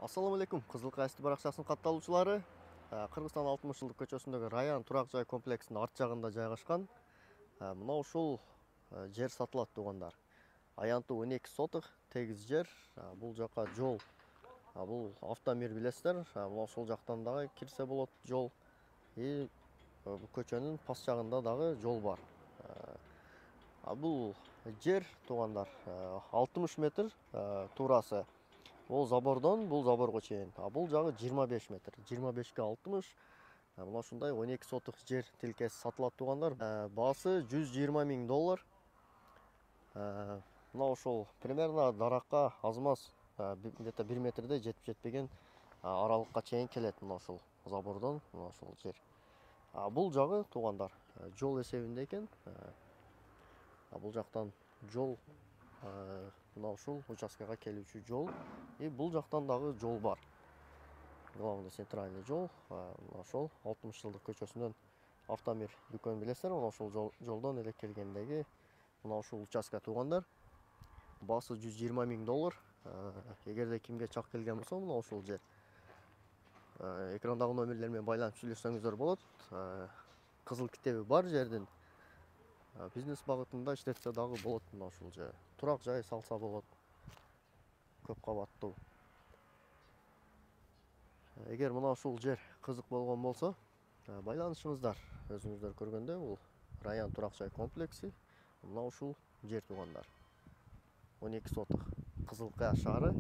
Ассаламу алейкум, Кызыл Кайсты баракчасынын катталуучулары. Кыргызстан 60 жылдык көчөсүндөгү Раян турак жай комплексинин арт жагында жайгашкан. Мына ушул жер сатылат туугандар. Аянтуу 12 соток тегиз жер. Бул жака жол. Бул автомир билесиздер. Мына ошол жактан дагы кирсе болот жол. И бул көчөнүн пас жагында дагы жол бар. Бул жер туугандар 60 метр туурасы. Бул забордон бул заборго чейин. Бул жагы 25 метр. 25ке 60. Мына ушундай 12 соток жер тилкеси сатылат туугандар. Баасы $120,000. Мына ушул примерно даракка азмаз где-то 1 метрдей жетип жетпеген аралыкка чейин келет мына ушул забордон мына ушул жер. Бул жагы туугандар жол эсебинде экен. Бул жактан жол мына ушул участкага келүүчү жол. И бул жактан дагы жол бар. Главный центральный жол. Мына ошол 60 жылдык көчөсүнөн автомир дүкөн билесиздер. Мына ошол жолдон эле келгендеги мына ушул участка туугандар. Баасы $120,000. Эгерде кимге чак келген болсо мына ушул жер. Экрандагы номерлер менен байланып сүйлөшсөңүздөр болот. Кызыл китеби бар жердин. Бизнес багытында иштетсе дагы болот мына ушул жер. Турак жай салса болот. Көп кабаттуу. Эгер мына ушул жер кызык болгон болсо, байланышыңыздар. Өзүңүздөр көргөндөй бул Раян турак жай комплекси. Мына ушул жер туугандар. 12 соток. Кызыл Кая шаары.